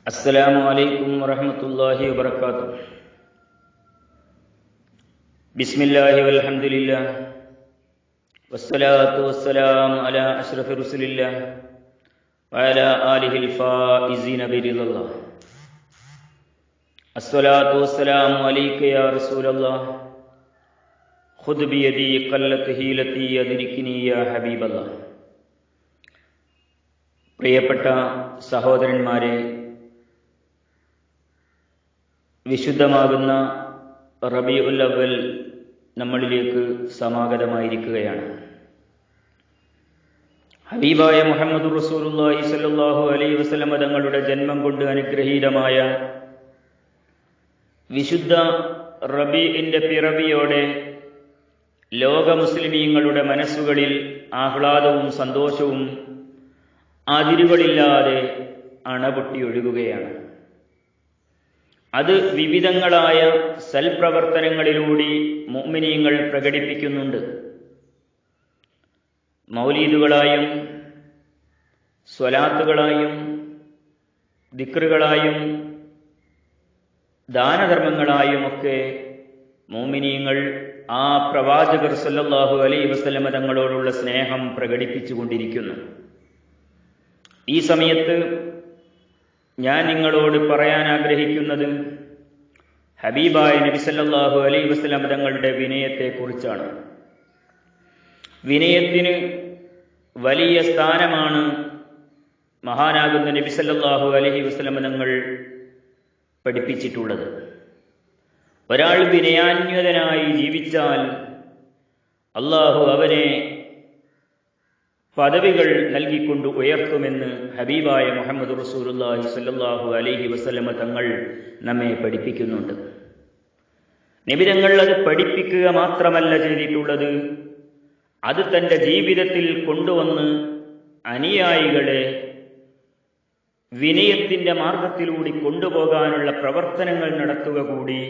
അസ്സലാമു അലൈക്കും വറഹ്മത്തുള്ളാഹി വബറകാതുഹു. ബിസ്മില്ലാഹി വൽഹംദുലില്ലാഹ് വസ്സലാത്തു വസ്സലാമു അലാ അഷ്റഫി റസൂലില്ലാഹ് വഅലാ ആലിഹിൽ ഫായിസീന ബിറിദല്ലാഹ്. അസ്സലാത്തു വസ്സലാമു അലൈക യാ റസൂലല്ലാഹ് ഖുദ് ബിയദി ഖല്ലത്ത് ഹീലതി അദ്രിക്നി യാ ഹബീബല്ലാഹ്. പ്രിയപ്പെട്ട സഹോദരന്മാരെ, വിശുദ്ധമാകുന്ന റബീഉൽ അവ്വൽ നമ്മളിലേക്ക് സമാഗതമായിരിക്കുകയാണ്. ഹബീബായ മുഹമ്മദുർ റസൂലുള്ളാഹി സ്വല്ലല്ലാഹു അലൈഹി വസല്ലം തങ്ങളുടെ ജന്മം കൊണ്ട് അനുഗ്രഹീതമായ വിശുദ്ധ റബീഇന്റെ പിറവിയോടെ ലോക മുസ്ലിമീങ്ങളുടെ മനസ്സുകളിൽ ആഹ്ലാദവും സന്തോഷവും അതിരുകളില്ലാതെ അണപൊട്ടിയൊഴുകുകയാണ്. അത് വിവിധങ്ങളായ സൽപ്രവർത്തനങ്ങളിലൂടെ മുഅ്മിനീങ്ങൾ പ്രകടിപ്പിക്കുന്നുണ്ട്. മൗലീദുകളായും സ്വലാത്തുകളായും ദിക്റുകളായും ദാനധർമ്മങ്ങളായുമൊക്കെ മുഅ്മിനീങ്ങൾ ആ പ്രവാചകർ സല്ലല്ലാഹു അലൈഹി വസല്ലം തങ്ങളോടുള്ള സ്നേഹം പ്രകടിപ്പിച്ചുകൊണ്ടിരിക്കുന്നു. ഈ സമയത്ത് ഞാൻ നിങ്ങളോട് പറയാൻ ആഗ്രഹിക്കുന്നത് ഹബീബായ നബി സല്ലല്ലാഹു അലൈഹി വസല്ലം തങ്ങളുടെ വിനയത്തെക്കുറിച്ചാണ്. വിനയത്തിന് വലിയ സ്ഥാനമാണ് മഹാനാകുന്ന നബി സല്ലല്ലാഹു അലൈഹി വസല്ലം തങ്ങൾ പഠിപ്പിച്ചിട്ടുള്ളത്. ഒരാൾ വിനയാന്വിതനായി ജീവിച്ചാൽ അല്ലാഹു അവനെ പദവികൾ നൽകിക്കൊണ്ട് ഉയർത്തുമെന്ന് ഹബീബായ മുഹമ്മദ് റസൂലുള്ളാഹി സ്വല്ലല്ലാഹു അലൈഹി വസല്ലം തങ്ങൾ നമ്മെ പഠിപ്പിക്കുന്നുണ്ട്. നബി തങ്ങൾ അത് പഠിപ്പിക്കുക മാത്രമല്ല ചെയ്തിട്ടുള്ളത്, അത് തൻ്റെ ജീവിതത്തിൽ കൊണ്ടുവന്ന് അനുയായികളെ വിനയത്തിൻ്റെ മാർഗത്തിലൂടെ കൊണ്ടുപോകാനുള്ള പ്രവർത്തനങ്ങൾ നടത്തുക കൂടി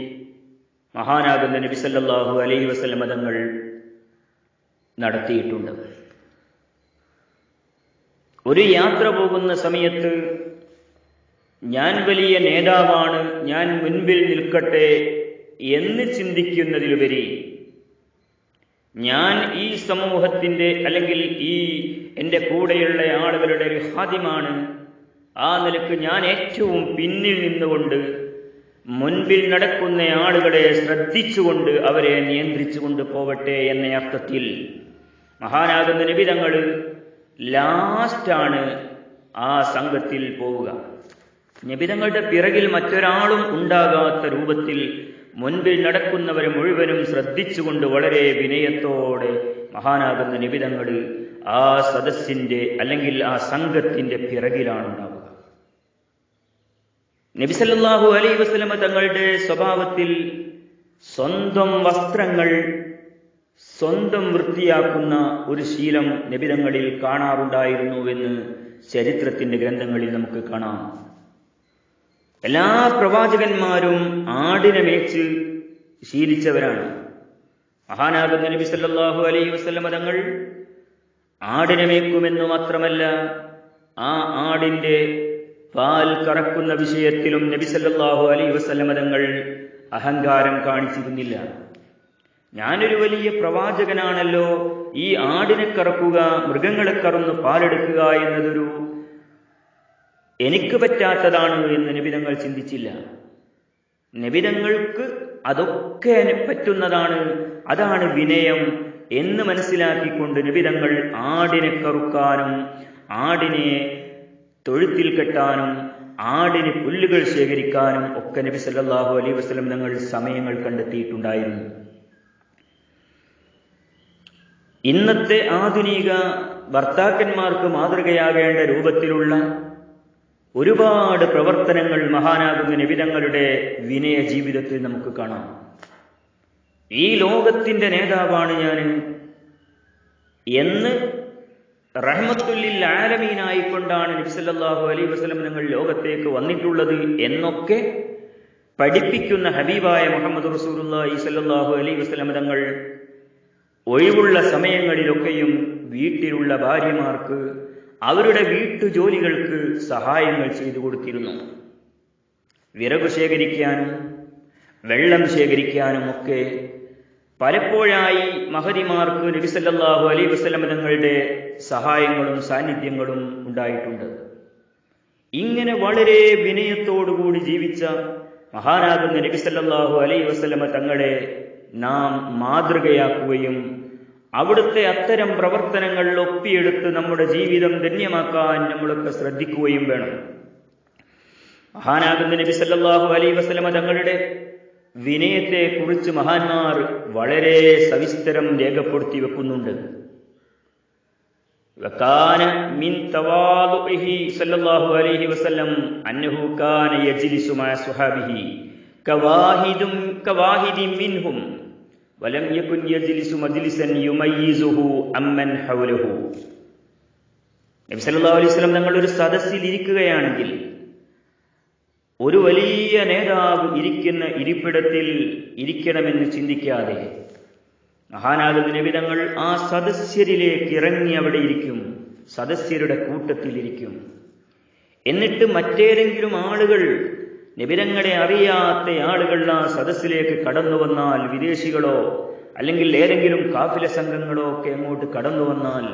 മഹാനാകുന്ന നബി സല്ലല്ലാഹു അലൈഹി വസല്ലം തങ്ങൾ നടത്തിയിട്ടുണ്ട്. ഒരു യാത്ര പോകുന്ന സമയത്ത് ഞാൻ വലിയ നേതാവാണ്, ഞാൻ മുൻപിൽ നിൽക്കട്ടെ എന്ന് ചിന്തിക്കുന്നതിലുപരി ഞാൻ ഈ സമൂഹത്തിൻ്റെ അല്ലെങ്കിൽ ഈ എൻ്റെ കൂടെയുള്ള ആളുകളുടെ ഒരു ഹാദിമാണ്, ആ നിലക്ക് ഞാൻ ഏറ്റവും പിന്നിൽ നിന്നുകൊണ്ട് മുൻപിൽ നടക്കുന്ന ആളുകളെ ശ്രദ്ധിച്ചുകൊണ്ട് അവരെ നിയന്ത്രിച്ചുകൊണ്ട് പോവട്ടെ എന്ന അർത്ഥത്തിൽ മഹാനാകുന്ന നബി തങ്ങൾ ലാസ്റ്റാണ് ആ സംഘത്തിൽ പോവുക. നബിതങ്ങളുടെ പിറകിൽ മറ്റൊരാളും ഉണ്ടാകാത്ത രൂപത്തിൽ മുൻപിൽ നടക്കുന്നവരെ മുഴുവനും ശ്രദ്ധിച്ചുകൊണ്ട് വളരെ വിനയത്തോടെ മഹാനാകുന്ന നബിതങ്ങൾ ആ സദസ്സിന്റെ അല്ലെങ്കിൽ ആ സംഘത്തിന്റെ പിറകിലാണ് ഉണ്ടാവുക. നബി സല്ലല്ലാഹു അലൈഹി വസല്ലം തങ്ങളുടെ സ്വഭാവത്തിൽ സ്വന്തം വസ്ത്രങ്ങൾ സ്വന്തം വൃത്തിയാക്കുന്ന ഒരു ശീലം നബിതങ്ങളിൽ കാണാറുണ്ടായിരുന്നുവെന്ന് ചരിത്രത്തിന്റെ ഗ്രന്ഥങ്ങളിൽ നമുക്ക് കാണാം. എല്ലാ പ്രവാചകന്മാരും ആടിനെ മേച്ച് ശീലിച്ചവരാണ്. മഹാനാകുന്ന നബി സല്ലല്ലാഹു അലൈഹി വസല്ലം തങ്ങൾ ആടിനെ മേക്കുമെന്നു മാത്രമല്ല, ആ ആടിന്റെ പാൽ കറക്കുന്ന വിഷയത്തിലും നബി സല്ലല്ലാഹു അലൈഹി വസല്ലം തങ്ങൾ അഹങ്കാരം കാണിച്ചിരുന്നില്ല. ഞാനൊരു വലിയ പ്രവാചകനാണല്ലോ, ഈ ആടിനെ കറക്കുക, മൃഗങ്ങളെ കറന്ന് പാലെടുക്കുക എന്നതൊരു എനിക്ക് പറ്റാത്തതാണ് എന്ന് നബിതങ്ങൾ ചിന്തിച്ചില്ല. നബിതങ്ങൾക്ക് അതൊക്കെ പറ്റുന്നതാണ്, അതാണ് വിനയം എന്ന് മനസ്സിലാക്കിക്കൊണ്ട് നബിതങ്ങൾ ആടിനെ കറുക്കാനും ആടിനെ തൊഴുത്തിൽ കെട്ടാനും ആടിന് പുല്ലുകൾ ശേഖരിക്കാനും ഒക്കെ നബി സല്ലല്ലാഹു അലൈഹി വസല്ലം തങ്ങൾ സമയങ്ങൾ കണ്ടെത്തിയിട്ടുണ്ടായിരുന്നു. ഇന്നത്തെ ആധുനിക ഭർത്താക്കന്മാർക്ക് മാതൃകയാകേണ്ട രൂപത്തിലുള്ള ഒരുപാട് പ്രവർത്തനങ്ങൾ മഹാനാകുന്ന നബിതങ്ങളുടെ വിനയ ജീവിതത്തിൽ നമുക്ക് കാണാം. ഈ ലോകത്തിന്റെ നേതാവാണ് ഞാൻ എന്ന് റഹ്മത്തുല്ലിൽ ആലമീനായിക്കൊണ്ടാണ് നബി സല്ലല്ലാഹു അലൈഹി വസല്ലം തങ്ങൾ ലോകത്തേക്ക് വന്നിട്ടുള്ളത് എന്നൊക്കെ പഠിപ്പിക്കുന്ന ഹബീബായ മുഹമ്മദ് റസൂലുള്ളാഹി സ്വല്ലല്ലാഹു അലൈഹി വസല്ലം തങ്ങൾ ഒഴിവുള്ള സമയങ്ങളിലൊക്കെയും വീട്ടിലുള്ള ഭാര്യമാർക്ക് അവരുടെ വീട്ടുജോലികൾക്ക് സഹായങ്ങൾ ചെയ്തു കൊടുത്തിരുന്നു. വിറക് ശേഖരിക്കാനും വെള്ളം ശേഖരിക്കാനും ഒക്കെ പലപ്പോഴായി മഹദിമാർക്ക് നബി സല്ലല്ലാഹു അലൈഹി വസല്ലം തങ്ങളുടെ സഹായങ്ങളും സാന്നിധ്യങ്ങളും ഉണ്ടായിട്ടുണ്ട്. ഇങ്ങനെ വളരെ വിനയത്തോടുകൂടി ജീവിച്ച മഹാനാകുന്ന നബി സല്ലല്ലാഹു അലൈഹി വസല്ലം തങ്ങളെ നാം മാതൃകയാക്കുകയും അവിടുത്തെ അത്തരം പ്രവർത്തനങ്ങൾ ഒപ്പിയെടുത്ത് നമ്മുടെ ജീവിതം ധന്യമാക്കാൻ നമ്മളൊക്കെ ശ്രദ്ധിക്കുകയും വേണം. മഹാനാകുന്ന നബി സല്ലല്ലാഹു അലൈഹി വസല്ലം തങ്ങളുടെ വിനയത്തെ കുറിച്ച് മഹാന്മാർ വളരെ സവിസ്തരം രേഖപ്പെടുത്തി വെക്കുന്നുണ്ട്. വകാന മിൻ തവാദുഇഹി സല്ലല്ലാഹു അലൈഹി വസല്ലം അന്നഹു കാന യജ്ലിസു മഅ സ്വഹാബിഹി കവാഹിദിൻ മിൻഹും വലം യകുൻ യജ്ലിസു മജ്ലിസൻ യുമയ്യിസുഹു അമ്മൻ ഹൗലഹു. നബി സല്ലല്ലാഹു അലൈഹി വസല്ലം തങ്ങൾ ഒരു സദസ്സിൽ ഇരിക്കുകയാണെങ്കിൽ ഒരു വലിയ നേതാവ് ഇരിക്കുന്ന ഇരിപ്പിടത്തിൽ ഇരിക്കണമെന്ന് ചിന്തിക്കാതെ മഹാനാകുന്ന നബി തങ്ങൾ ആ സദസ്യരിലേക്ക് ഇറങ്ങി അവിടെ ഇരിക്കും, സദസ്യരുടെ കൂട്ടത്തിലിരിക്കും. എന്നിട്ട് മറ്റേതെങ്കിലും ആളുകൾ, നബി തങ്ങളെ അറിയാത്ത ആളുകൾ ആ സദസ്സിലേക്ക് കടന്നു വന്നാൽ, വിദേശികളോ അല്ലെങ്കിൽ ഏതെങ്കിലും കാഫില സംഘങ്ങളോ ഒക്കെ അങ്ങോട്ട് കടന്നു വന്നാൽ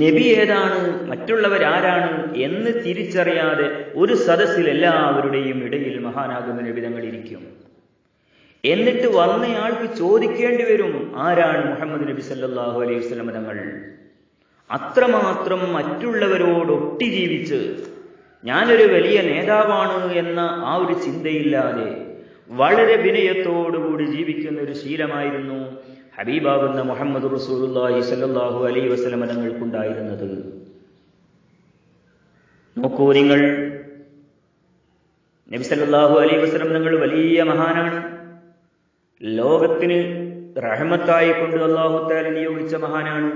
നബി ഏതാണ്, മറ്റുള്ളവരാരാണ് എന്ന് തിരിച്ചറിയാതെ ഒരു സദസ്സിൽ എല്ലാവരുടെയും ഇടയിൽ മഹാനാകുന്ന നബി തങ്ങൾ ഇരിക്കും. എന്നിട്ട് വന്നയാൾക്ക് ചോദിക്കേണ്ടി വരും, ആരാണ് മുഹമ്മദ് നബി സല്ലല്ലാഹു അലൈഹി വസല്ലം തങ്ങൾ. അത്രമാത്രം മറ്റുള്ളവരോടൊട്ടി ജീവിച്ച് ഞാനൊരു വലിയ നേതാവാണ് എന്ന ആ ഒരു ചിന്തയില്ലാതെ വളരെ വിനയത്തോടുകൂടി ജീവിക്കുന്ന ഒരു ശീലമായിരുന്നു ഹബീബാകുന്ന മുഹമ്മദ് റസൂലുള്ളാഹി സ്വല്ലല്ലാഹു അലൈഹി വസല്ലം തങ്ങൾക്കുണ്ടായിരുന്നത്. നോക്കൂ നിങ്ങൾ, നബി സല്ലല്ലാഹു അലൈഹി വസല്ലം തങ്ങൾ വലിയ മഹാനാണ്. ലോകത്തിന് റഹ്മത്തായി കൊണ്ട് അല്ലാഹു തആല നിയോഗിച്ച മഹാനാണ്.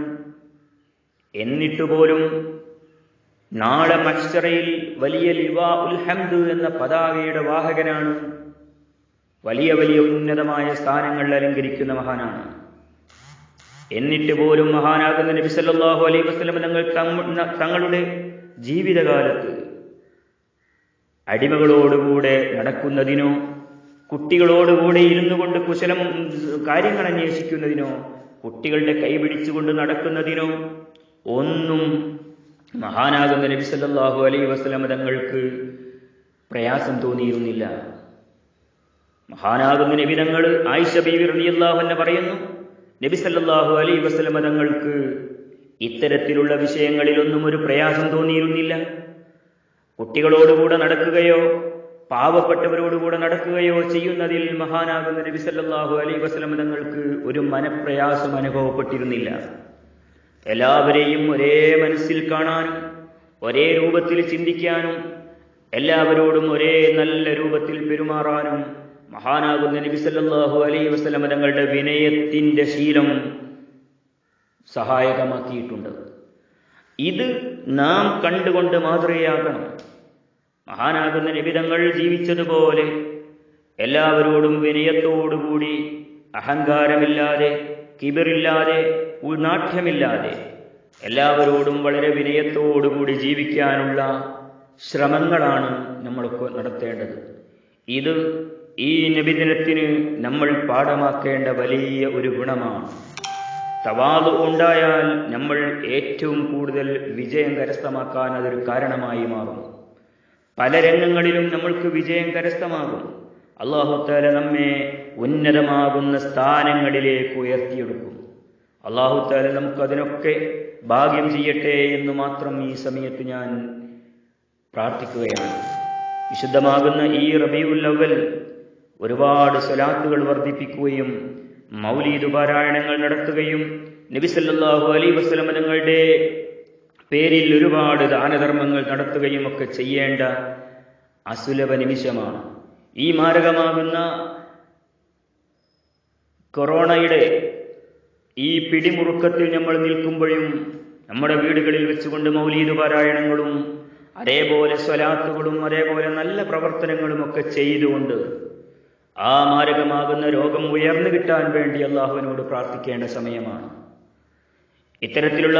എന്നിട്ട് പോലും നാളെ മഹ്ശറയിൽ വലിയ ലിവാഉൽ ഹംദ് എന്ന പതാകയുടെ വാഹകനാണ്. വലിയ വലിയ ഉന്നതമായ സ്ഥാനങ്ങൾ അലങ്കരിക്കുന്ന മഹാനാണ്. എന്നിട്ട് പോലും മഹാനാകുന്ന നബി സല്ലല്ലാഹു അലൈഹി വസല്ലം തങ്ങളുടെ ജീവിതകാലത്ത് അടിമകളോടുകൂടെ നടക്കുന്നതിനോ കുട്ടികളോടുകൂടെ ഇരുന്നു കൊണ്ട് കുശലം കാര്യങ്ങൾ അന്വേഷിക്കുന്നതിനോ കുട്ടികളുടെ കൈ പിടിച്ചുകൊണ്ട് നടക്കുന്നതിനോ ഒന്നും മഹാനാകുന്ന നബി സല്ലല്ലാഹു അലൈഹി വസല്ലം തങ്ങൾക്ക് പ്രയാസം തോന്നിയിരുന്നില്ല. മഹാനാകുന്ന നബി തങ്ങൾ ആയിഷ ബീവി റളിയല്ലാഹു അൻഹ പറയുന്നു, നബി സല്ലല്ലാഹു അലൈഹി വസല്ലം തങ്ങൾക്ക് ഇത്തരത്തിലുള്ള വിഷയങ്ങളിലൊന്നും ഒരു പ്രയാസം തോന്നിയിരുന്നില്ല. കുട്ടികളോടുകൂടെ നടക്കുകയോ പാവപ്പെട്ടവരോടുകൂടെ നടക്കുകയോ ചെയ്യുന്നതിൽ മഹാനാകുന്ന നബി സല്ലല്ലാഹു അലൈഹി വസല്ലം തങ്ങൾക്ക് ഒരു മനപ്രയാസം അനുഭവപ്പെട്ടിരുന്നില്ല. എല്ലാവരെയും ഒരേ മനസ്സിൽ കാണാനും ഒരേ രൂപത്തിൽ ചിന്തിക്കാനും എല്ലാവരോടും ഒരേ നല്ല രൂപത്തിൽ പെരുമാറാനും മഹാനാകുന്ന നബി സല്ലല്ലാഹു അലൈഹി വസല്ലം തങ്ങളുടെ വിനയത്തിന്റെ ശീലം സഹായകമാക്കിയിട്ടുണ്ട്. ഇത് നാം കണ്ടുകൊണ്ട് മാതൃകയാക്കണം. മഹാനാകുന്ന നബി തങ്ങൾ ജീവിച്ചതുപോലെ എല്ലാവരോടും വിനയത്തോടുകൂടി, അഹങ്കാരമില്ലാതെ, കിബിറില്ലാതെ, ഉൾനാട്യമില്ലാതെ എല്ലാവരോടും വളരെ വിനയത്തോടുകൂടി ജീവിക്കാനുള്ള ശ്രമങ്ങളാണ് നമ്മളൊക്കെ നടത്തേണ്ടത്. ഇത് ഈ നബിദിനത്തിന് നമ്മൾ പാഠമാക്കേണ്ട വലിയ ഒരു ഗുണമാണ്. തവാദു ഉണ്ടായാൽ നമ്മൾ ഏറ്റവും കൂടുതൽ വിജയം കരസ്ഥമാക്കാൻ അതൊരു കാരണമായി മാറും. പല രംഗങ്ങളിലും നമ്മൾക്ക് വിജയം കരസ്ഥമാകും. അല്ലാഹു തആല നമ്മെ ഉന്നതമാകുന്ന സ്ഥാനങ്ങളിലേക്ക് ഉയർത്തിയെടുക്കും. അല്ലാഹു തആല നമുക്കതിനൊക്കെ ഭാഗ്യം ചെയ്യട്ടെ എന്ന് മാത്രം ഈ സമയത്ത് ഞാൻ പ്രാർത്ഥിക്കുകയാണ്. വിശുദ്ധമാകുന്ന ഈ റബീഉൽ അവ്വൽ ഒരുപാട് സ്വലാത്തുകൾ വർദ്ധിപ്പിക്കുകയും മൗലീദ് പാരായണങ്ങൾ നടത്തുകയും നബി സല്ലല്ലാഹു അലൈഹി വസല്ലം തങ്ങളുടെ പേരിൽ ഒരുപാട് ദാനധർമ്മങ്ങൾ നടത്തുകയും ഒക്കെ ചെയ്യേണ്ട അസുലഭ നിമിഷമാണ്. ഈ മാരകമാകുന്ന കൊറോണയുടെ ഈ പിടിമുറുക്കത്തിൽ നമ്മൾ നിൽക്കുമ്പോഴും നമ്മുടെ വീടുകളിൽ വെച്ചുകൊണ്ട് മൗലീദ് പാരായണങ്ങളും അതേപോലെ സ്വലാത്തുകളും അതേപോലെ നല്ല പ്രവർത്തനങ്ങളും ഒക്കെ ചെയ്തുകൊണ്ട് ആ മാരകമാകുന്ന രോഗം ഉയർന്നു കിട്ടാൻ വേണ്ടി അള്ളാഹുവിനോട് പ്രാർത്ഥിക്കേണ്ട സമയമാണ്. ഇത്തരത്തിലുള്ള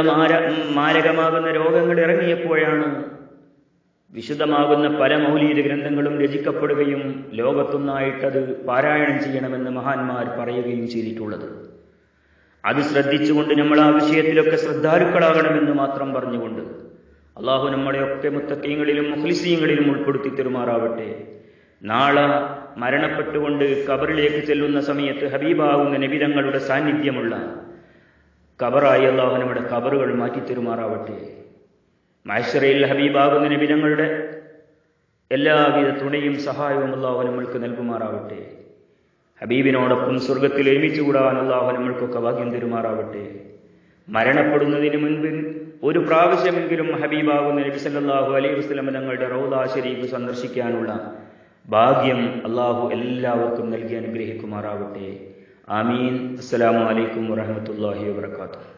മാരകമാകുന്ന രോഗങ്ങൾ ഇറങ്ങിയപ്പോഴാണ് വിശുദ്ധമാകുന്ന പല മൗലീദ് ഗ്രന്ഥങ്ങളും രചിക്കപ്പെടുകയും ലോകത്തൊന്നായിട്ടത് പാരായണം ചെയ്യണമെന്ന് മഹാന്മാർ പറയുകയും ചെയ്തിട്ടുള്ളത്. അത് ശ്രദ്ധിച്ചുകൊണ്ട് നമ്മൾ ആ വിഷയത്തിലൊക്കെ ശ്രദ്ധാലുക്കളാകണമെന്ന് മാത്രം പറഞ്ഞുകൊണ്ട് അള്ളാഹു നമ്മളെയൊക്കെ മുത്തഖീങ്ങളിലും മുഖ്ലിസീങ്ങളിലും ഉൾപ്പെടുത്തി തെരുമാറാവട്ടെ. നാളെ മരണപ്പെട്ടുകൊണ്ട് ഖബറിലേക്ക് ചെല്ലുന്ന സമയത്ത് ഹബീബാകുന്ന നബി തങ്ങളുടെ സാന്നിധ്യമുള്ള ഖബറായി അള്ളാഹു നമ്മുടെ ഖബറുകൾ മാറ്റിത്തെരുമാറാവട്ടെ. മഹ്ശറയിൽ ഹബീബാകുന്ന നബി തങ്ങളുടെ എല്ലാവിധ തുണയും സഹായവും അള്ളാഹു നമ്മൾക്ക് നൽകുമാറാവട്ടെ. ഹബീബിനോടൊപ്പം സ്വർഗത്തിൽ ഒരുമിച്ചുകൂടാൻ അള്ളാഹു നമ്മൾക്കൊക്കെ ഭാഗ്യം തരുമാറാവട്ടെ. മരണപ്പെടുന്നതിന് മുൻപ് ഒരു പ്രാവശ്യമെങ്കിലും ഹബീബാകുന്ന നബി സല്ലല്ലാഹു അലൈഹി വസല്ലം തങ്ങളുടെ റൗള ശരീഫ് സന്ദർശിക്കാനുള്ള ഭാഗ്യം അള്ളാഹു എല്ലാവർക്കും നൽകി അനുഗ്രഹിക്കുമാറാവട്ടെ. ആമീൻ. അസ്സലാമു അലൈക്കും വറഹ്മത്തുള്ളാഹി വബറകാതുഹു.